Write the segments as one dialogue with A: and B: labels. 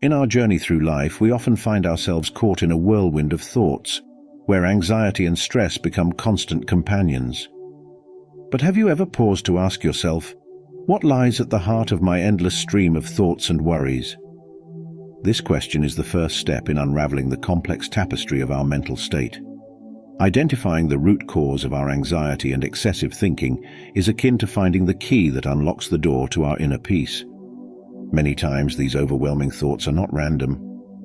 A: In our journey through life, we often find ourselves caught in a whirlwind of thoughts, where anxiety and stress become constant companions. But have you ever paused to ask yourself, what lies at the heart of my endless stream of thoughts and worries? This question is the first step in unraveling the complex tapestry of our mental state. Identifying the root cause of our anxiety and excessive thinking is akin to finding the key that unlocks the door to our inner peace. Many times these overwhelming thoughts are not random.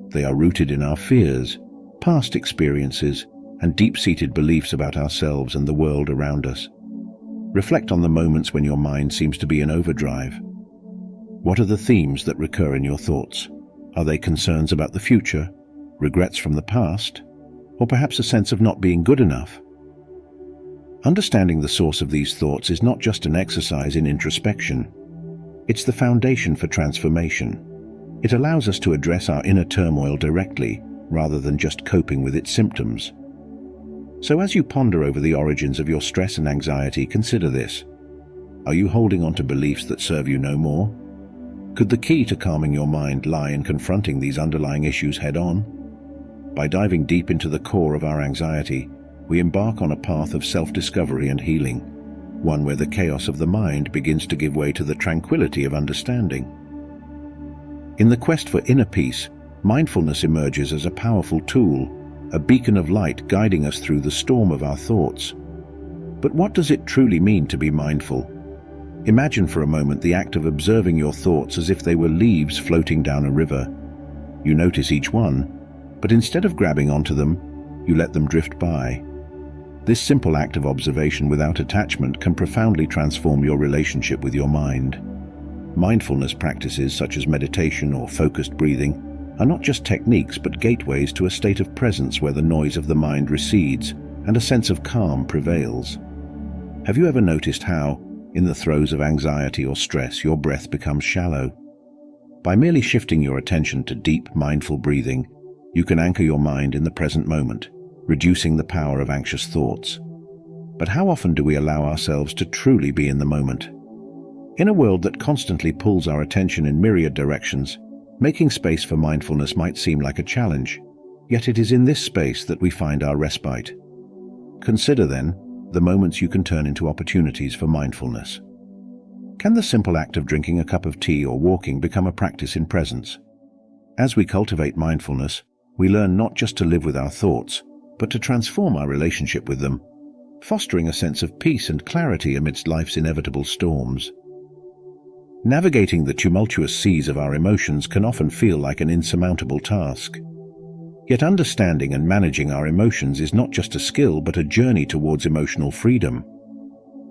A: They are rooted in our fears, past experiences, and deep-seated beliefs about ourselves and the world around us. Reflect on the moments when your mind seems to be in overdrive. What are the themes that recur in your thoughts? Are they concerns about the future, regrets from the past, or perhaps a sense of not being good enough? Understanding the source of these thoughts is not just an exercise in introspection. It's the foundation for transformation. It allows us to address our inner turmoil directly, rather than just coping with its symptoms. So as you ponder over the origins of your stress and anxiety, consider this. Are you holding on to beliefs that serve you no more? Could the key to calming your mind lie in confronting these underlying issues head-on? By diving deep into the core of our anxiety, we embark on a path of self-discovery and healing, one where the chaos of the mind begins to give way to the tranquility of understanding. In the quest for inner peace, mindfulness emerges as a powerful tool, a beacon of light guiding us through the storm of our thoughts. But what does it truly mean to be mindful? Imagine for a moment the act of observing your thoughts as if they were leaves floating down a river. You notice each one, but instead of grabbing onto them, you let them drift by. This simple act of observation without attachment can profoundly transform your relationship with your mind. Mindfulness practices such as meditation or focused breathing are not just techniques but gateways to a state of presence where the noise of the mind recedes and a sense of calm prevails. Have you ever noticed how, in the throes of anxiety or stress, your breath becomes shallow? By merely shifting your attention to deep, mindful breathing, you can anchor your mind in the present moment, reducing the power of anxious thoughts. But how often do we allow ourselves to truly be in the moment? In a world that constantly pulls our attention in myriad directions, making space for mindfulness might seem like a challenge, yet it is in this space that we find our respite. Consider, then, the moments you can turn into opportunities for mindfulness. Can the simple act of drinking a cup of tea or walking become a practice in presence? As we cultivate mindfulness, we learn not just to live with our thoughts, but to transform our relationship with them, fostering a sense of peace and clarity amidst life's inevitable storms. Navigating the tumultuous seas of our emotions can often feel like an insurmountable task. Yet understanding and managing our emotions is not just a skill but a journey towards emotional freedom.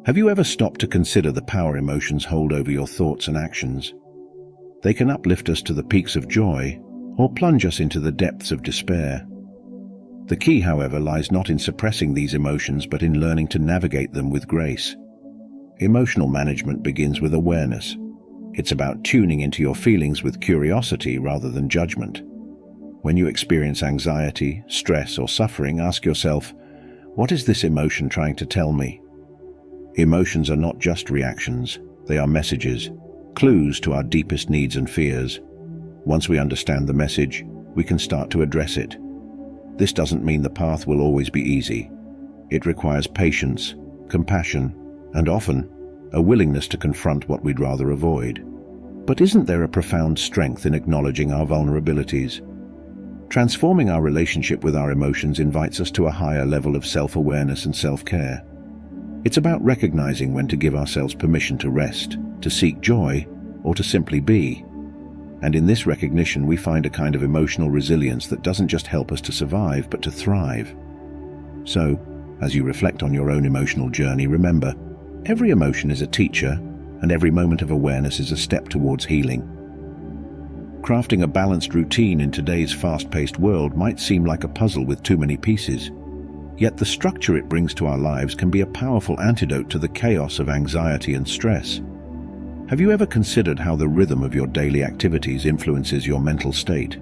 A: Have you ever stopped to consider the power emotions hold over your thoughts and actions? They can uplift us to the peaks of joy or plunge us into the depths of despair. The key, however, lies not in suppressing these emotions but in learning to navigate them with grace. Emotional management begins with awareness. It's about tuning into your feelings with curiosity rather than judgment. When you experience anxiety, stress, or suffering, ask yourself, what is this emotion trying to tell me? Emotions are not just reactions, they are messages, clues to our deepest needs and fears. Once we understand the message, we can start to address it. This doesn't mean the path will always be easy. It requires patience, compassion, and often a willingness to confront what we'd rather avoid. But isn't there a profound strength in acknowledging our vulnerabilities? Transforming our relationship with our emotions invites us to a higher level of self-awareness and self-care. It's about recognizing when to give ourselves permission to rest, to seek joy, or to simply be. And in this recognition, we find a kind of emotional resilience that doesn't just help us to survive, but to thrive. So, as you reflect on your own emotional journey, remember, every emotion is a teacher, and every moment of awareness is a step towards healing. Crafting a balanced routine in today's fast-paced world might seem like a puzzle with too many pieces. Yet the structure it brings to our lives can be a powerful antidote to the chaos of anxiety and stress. Have you ever considered how the rhythm of your daily activities influences your mental state?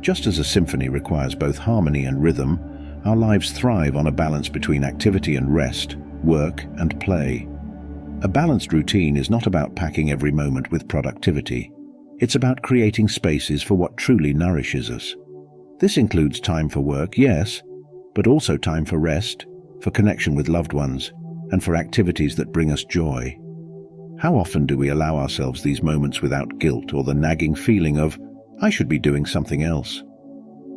A: Just as a symphony requires both harmony and rhythm, our lives thrive on a balance between activity and rest, work and play. A balanced routine is not about packing every moment with productivity. It's about creating spaces for what truly nourishes us. This includes time for work, yes, but also time for rest, for connection with loved ones, and for activities that bring us joy. How often do we allow ourselves these moments without guilt or the nagging feeling of, I should be doing something else?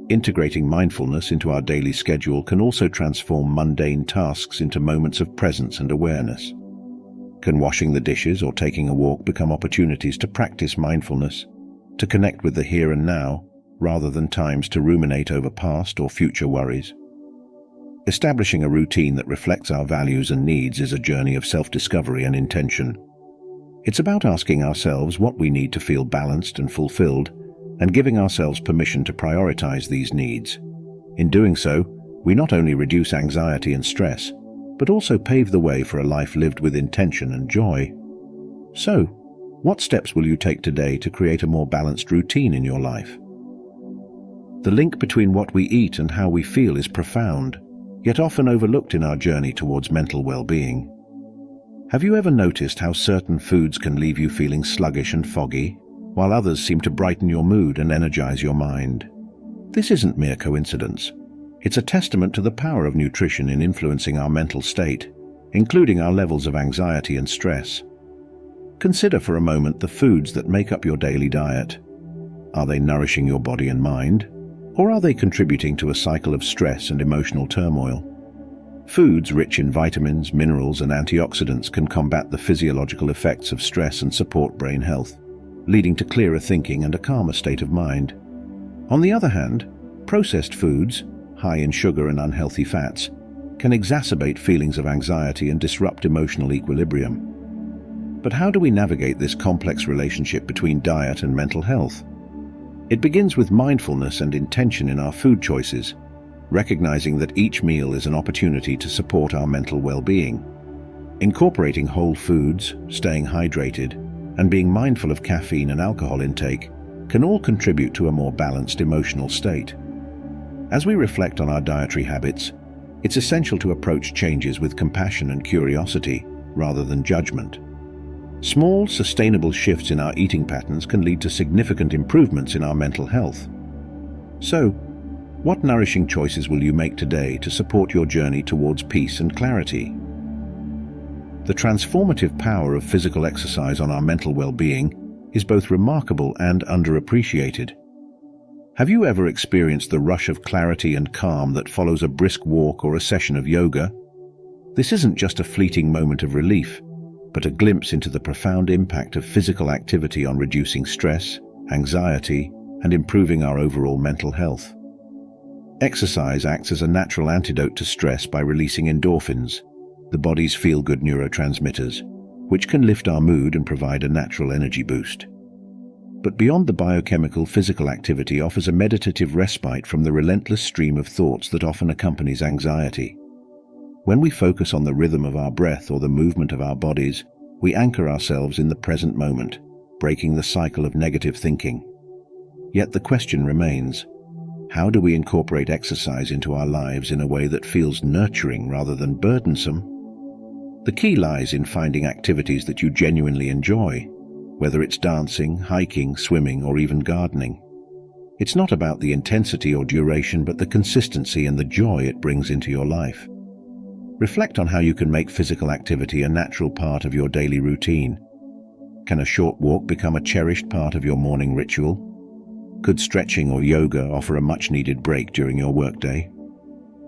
A: Integrating mindfulness into our daily schedule can also transform mundane tasks into moments of presence and awareness. Can washing the dishes or taking a walk become opportunities to practice mindfulness, to connect with the here and now, rather than times to ruminate over past or future worries? Establishing a routine that reflects our values and needs is a journey of self-discovery and intention. It's about asking ourselves what we need to feel balanced and fulfilled, and giving ourselves permission to prioritize these needs. In doing so, we not only reduce anxiety and stress, but also pave the way for a life lived with intention and joy. So, what steps will you take today to create a more balanced routine in your life? The link between what we eat and how we feel is profound, yet often overlooked in our journey towards mental well-being. Have you ever noticed how certain foods can leave you feeling sluggish and foggy, while others seem to brighten your mood and energize your mind? This isn't mere coincidence. It's a testament to the power of nutrition in influencing our mental state, including our levels of anxiety and stress. Consider for a moment the foods that make up your daily diet. Are they nourishing your body and mind, or are they contributing to a cycle of stress and emotional turmoil? Foods rich in vitamins, minerals, and antioxidants can combat the physiological effects of stress and support brain health, leading to clearer thinking and a calmer state of mind. On the other hand, processed foods, high in sugar and unhealthy fats, can exacerbate feelings of anxiety and disrupt emotional equilibrium. But how do we navigate this complex relationship between diet and mental health? It begins with mindfulness and intention in our food choices, recognizing that each meal is an opportunity to support our mental well-being. Incorporating whole foods, staying hydrated, and being mindful of caffeine and alcohol intake can all contribute to a more balanced emotional state. As we reflect on our dietary habits, it's essential to approach changes with compassion and curiosity, rather than judgment. Small, sustainable shifts in our eating patterns can lead to significant improvements in our mental health. So, what nourishing choices will you make today to support your journey towards peace and clarity? The transformative power of physical exercise on our mental well-being is both remarkable and underappreciated. Have you ever experienced the rush of clarity and calm that follows a brisk walk or a session of yoga? This isn't just a fleeting moment of relief, but a glimpse into the profound impact of physical activity on reducing stress, anxiety, and improving our overall mental health. Exercise acts as a natural antidote to stress by releasing endorphins, the body's feel-good neurotransmitters, which can lift our mood and provide a natural energy boost. But beyond the biochemical, physical activity offers a meditative respite from the relentless stream of thoughts that often accompanies anxiety. When we focus on the rhythm of our breath or the movement of our bodies, we anchor ourselves in the present moment, breaking the cycle of negative thinking. Yet the question remains, how do we incorporate exercise into our lives in a way that feels nurturing rather than burdensome? The key lies in finding activities that you genuinely enjoy, whether it's dancing, hiking, swimming, or even gardening. It's not about the intensity or duration, but the consistency and the joy it brings into your life. Reflect on how you can make physical activity a natural part of your daily routine. Can a short walk become a cherished part of your morning ritual? Could stretching or yoga offer a much-needed break during your workday?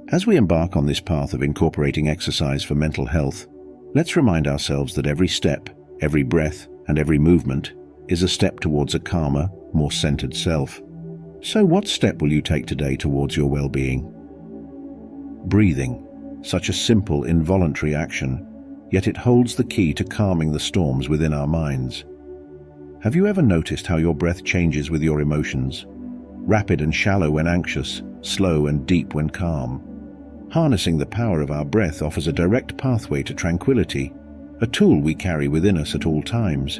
A: As we embark on this path of incorporating exercise for mental health, let's remind ourselves that every step, every breath, and every movement is a step towards a calmer, more centered self. So what step will you take today towards your well-being? Breathing, such a simple, involuntary action, yet it holds the key to calming the storms within our minds. Have you ever noticed how your breath changes with your emotions? Rapid and shallow when anxious, slow and deep when calm. Harnessing the power of our breath offers a direct pathway to tranquility, a tool we carry within us at all times.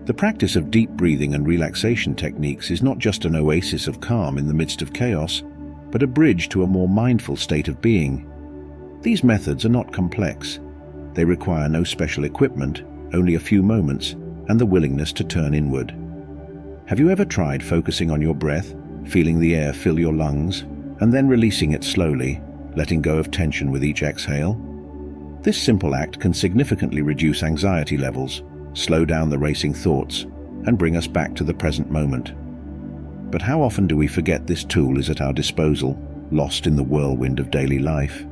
A: The practice of deep breathing and relaxation techniques is not just an oasis of calm in the midst of chaos, but a bridge to a more mindful state of being. These methods are not complex. They require no special equipment, only a few moments, and the willingness to turn inward. Have you ever tried focusing on your breath, feeling the air fill your lungs, and then releasing it slowly, letting go of tension with each exhale? This simple act can significantly reduce anxiety levels, slow down the racing thoughts, and bring us back to the present moment. But how often do we forget this tool is at our disposal, lost in the whirlwind of daily life?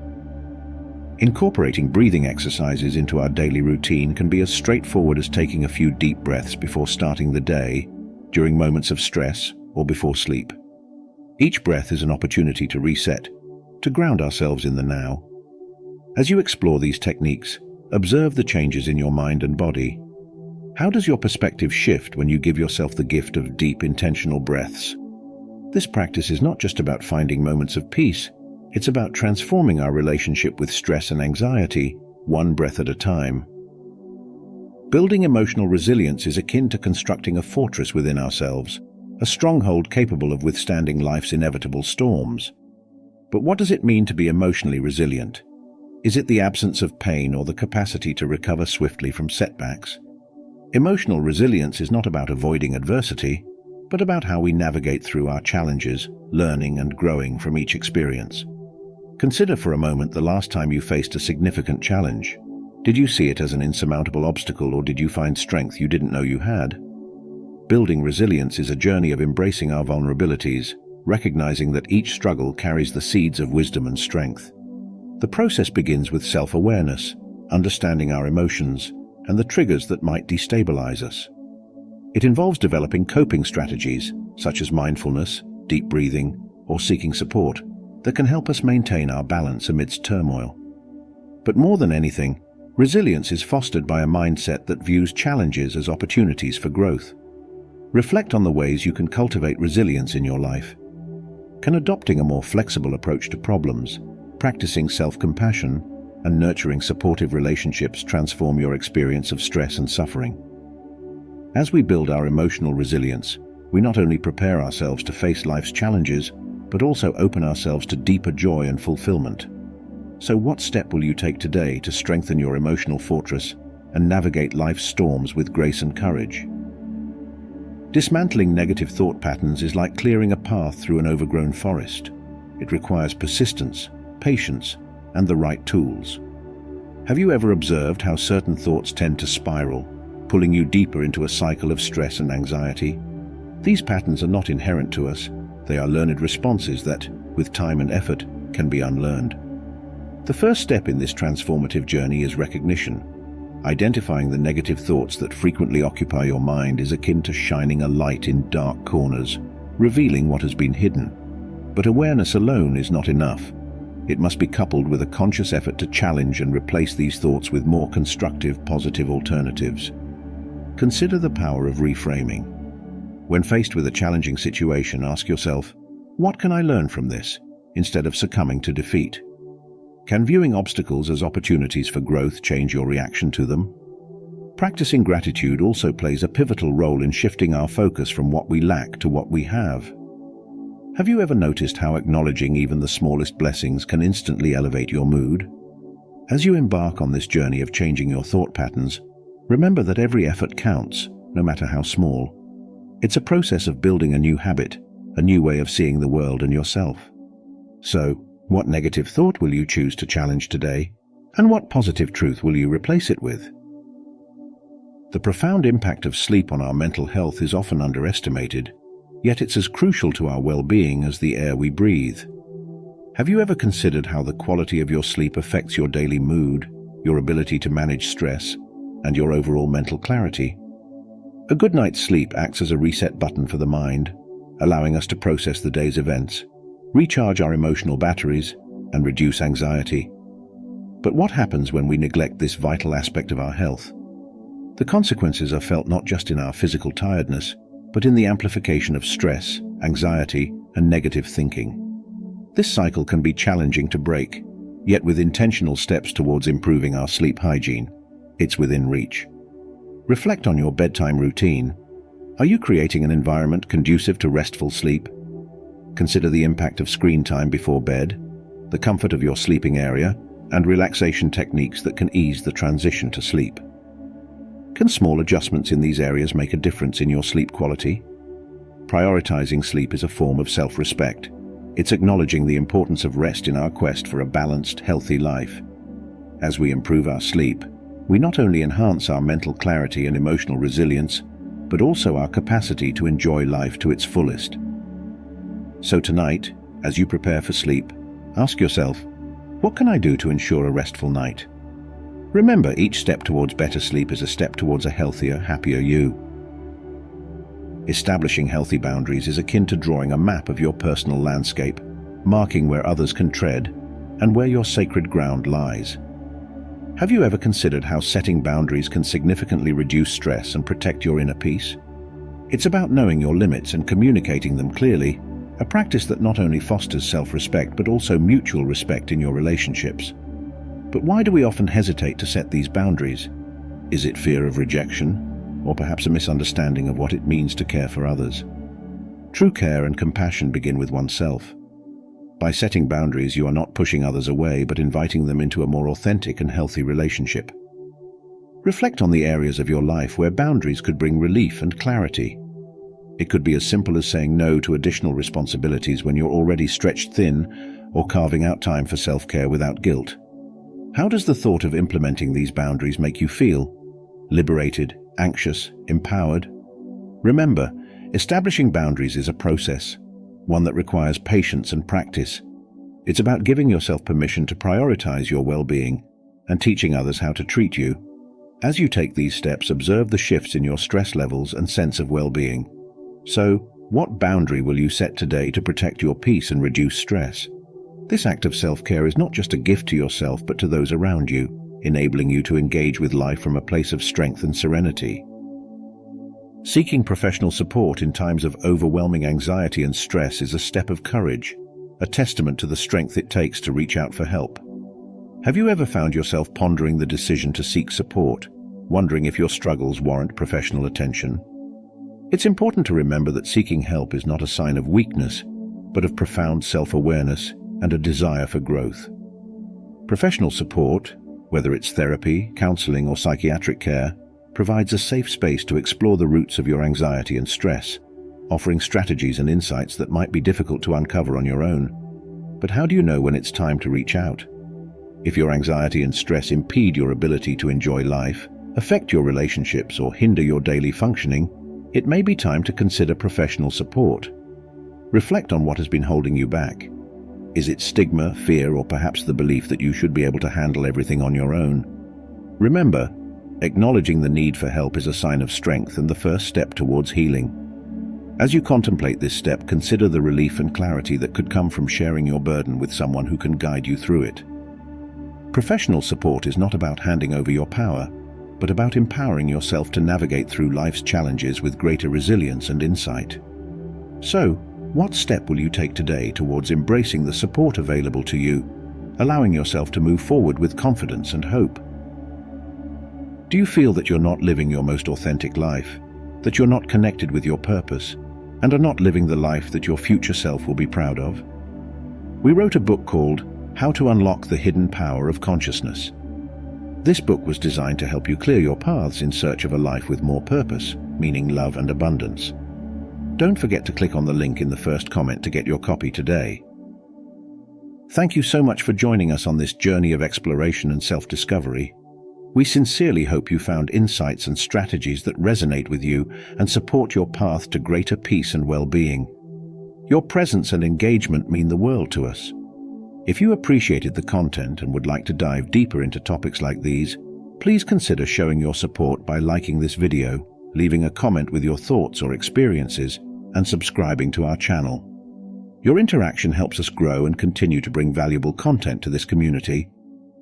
A: Incorporating breathing exercises into our daily routine can be as straightforward as taking a few deep breaths before starting the day, during moments of stress, or before sleep. Each breath is an opportunity to reset, to ground ourselves in the now. As you explore these techniques, observe the changes in your mind and body. How does your perspective shift when you give yourself the gift of deep, intentional breaths? This practice is not just about finding moments of peace, it's about transforming our relationship with stress and anxiety, one breath at a time. Building emotional resilience is akin to constructing a fortress within ourselves, a stronghold capable of withstanding life's inevitable storms. But what does it mean to be emotionally resilient? Is it the absence of pain or the capacity to recover swiftly from setbacks? Emotional resilience is not about avoiding adversity, but about how we navigate through our challenges, learning and growing from each experience. Consider for a moment the last time you faced a significant challenge. Did you see it as an insurmountable obstacle, or did you find strength you didn't know you had? Building resilience is a journey of embracing our vulnerabilities, recognizing that each struggle carries the seeds of wisdom and strength. The process begins with self-awareness, understanding our emotions, and the triggers that might destabilize us. It involves developing coping strategies, such as mindfulness, deep breathing, or seeking support, that can help us maintain our balance amidst turmoil. But more than anything, resilience is fostered by a mindset that views challenges as opportunities for growth. Reflect on the ways you can cultivate resilience in your life. Can adopting a more flexible approach to problems, practicing self-compassion, and nurturing supportive relationships transform your experience of stress and suffering? As we build our emotional resilience, we not only prepare ourselves to face life's challenges, but also open ourselves to deeper joy and fulfillment. So what step will you take today to strengthen your emotional fortress and navigate life's storms with grace and courage? Dismantling negative thought patterns is like clearing a path through an overgrown forest. It requires persistence, patience, and the right tools. Have you ever observed how certain thoughts tend to spiral, pulling you deeper into a cycle of stress and anxiety? These patterns are not inherent to us. They are learned responses that, with time and effort, can be unlearned. The first step in this transformative journey is recognition. Identifying the negative thoughts that frequently occupy your mind is akin to shining a light in dark corners, revealing what has been hidden. But awareness alone is not enough. It must be coupled with a conscious effort to challenge and replace these thoughts with more constructive, positive alternatives. Consider the power of reframing. When faced with a challenging situation, ask yourself, what can I learn from this, instead of succumbing to defeat? Can viewing obstacles as opportunities for growth change your reaction to them? Practicing gratitude also plays a pivotal role in shifting our focus from what we lack to what we have. Have you ever noticed how acknowledging even the smallest blessings can instantly elevate your mood? As you embark on this journey of changing your thought patterns, remember that every effort counts, no matter how small. It's a process of building a new habit, a new way of seeing the world and yourself. So, what negative thought will you choose to challenge today? And what positive truth will you replace it with? The profound impact of sleep on our mental health is often underestimated, yet it's as crucial to our well-being as the air we breathe. Have you ever considered how the quality of your sleep affects your daily mood, your ability to manage stress, and your overall mental clarity? A good night's sleep acts as a reset button for the mind, allowing us to process the day's events, recharge our emotional batteries, and reduce anxiety. But what happens when we neglect this vital aspect of our health? The consequences are felt not just in our physical tiredness, but in the amplification of stress, anxiety, and negative thinking. This cycle can be challenging to break, yet with intentional steps towards improving our sleep hygiene, it's within reach. Reflect on your bedtime routine. Are you creating an environment conducive to restful sleep? Consider the impact of screen time before bed, the comfort of your sleeping area, and relaxation techniques that can ease the transition to sleep. Can small adjustments in these areas make a difference in your sleep quality? Prioritizing sleep is a form of self-respect. It's acknowledging the importance of rest in our quest for a balanced, healthy life. As we improve our sleep, we not only enhance our mental clarity and emotional resilience, but also our capacity to enjoy life to its fullest. So tonight, as you prepare for sleep, ask yourself, what can I do to ensure a restful night? Remember, each step towards better sleep is a step towards a healthier, happier you. Establishing healthy boundaries is akin to drawing a map of your personal landscape, marking where others can tread and where your sacred ground lies. Have you ever considered how setting boundaries can significantly reduce stress and protect your inner peace? It's about knowing your limits and communicating them clearly, a practice that not only fosters self-respect but also mutual respect in your relationships. But why do we often hesitate to set these boundaries? Is it fear of rejection? Or perhaps a misunderstanding of what it means to care for others? True care and compassion begin with oneself. By setting boundaries, you are not pushing others away, but inviting them into a more authentic and healthy relationship. Reflect on the areas of your life where boundaries could bring relief and clarity. It could be as simple as saying no to additional responsibilities when you're already stretched thin, or carving out time for self-care without guilt. How does the thought of implementing these boundaries make you feel? Liberated, anxious, empowered? Remember, establishing boundaries is a process, one that requires patience and practice. It's about giving yourself permission to prioritize your well-being and teaching others how to treat you. As you take these steps, observe the shifts in your stress levels and sense of well-being. So, what boundary will you set today to protect your peace and reduce stress? This act of self-care is not just a gift to yourself but to those around you, enabling you to engage with life from a place of strength and serenity. Seeking professional support in times of overwhelming anxiety and stress is a step of courage, a testament to the strength it takes to reach out for help. Have you ever found yourself pondering the decision to seek support, wondering if your struggles warrant professional attention? It's important to remember that seeking help is not a sign of weakness, but of profound self-awareness and a desire for growth. Professional support, whether it's therapy, counseling, or psychiatric care, provides a safe space to explore the roots of your anxiety and stress, offering strategies and insights that might be difficult to uncover on your own. But how do you know when it's time to reach out? If your anxiety and stress impede your ability to enjoy life, affect your relationships, or hinder your daily functioning, it may be time to consider professional support. Reflect on what has been holding you back. Is it stigma, fear, or perhaps the belief that you should be able to handle everything on your own? Remember, acknowledging the need for help is a sign of strength and the first step towards healing. As you contemplate this step, consider the relief and clarity that could come from sharing your burden with someone who can guide you through it. Professional support is not about handing over your power, but about empowering yourself to navigate through life's challenges with greater resilience and insight. So, what step will you take today towards embracing the support available to you, allowing yourself to move forward with confidence and hope? Do you feel that you're not living your most authentic life, that you're not connected with your purpose, and are not living the life that your future self will be proud of? We wrote a book called How to Unlock the Hidden Power of Consciousness. This book was designed to help you clear your paths in search of a life with more purpose, meaning, love, and abundance. Don't forget to click on the link in the first comment to get your copy today. Thank you so much for joining us on this journey of exploration and self-discovery. We sincerely hope you found insights and strategies that resonate with you and support your path to greater peace and well-being. Your presence and engagement mean the world to us. If you appreciated the content and would like to dive deeper into topics like these, please consider showing your support by liking this video, leaving a comment with your thoughts or experiences, and subscribing to our channel. Your interaction helps us grow and continue to bring valuable content to this community.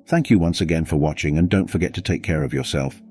A: Thank you once again for watching, and don't forget to take care of yourself.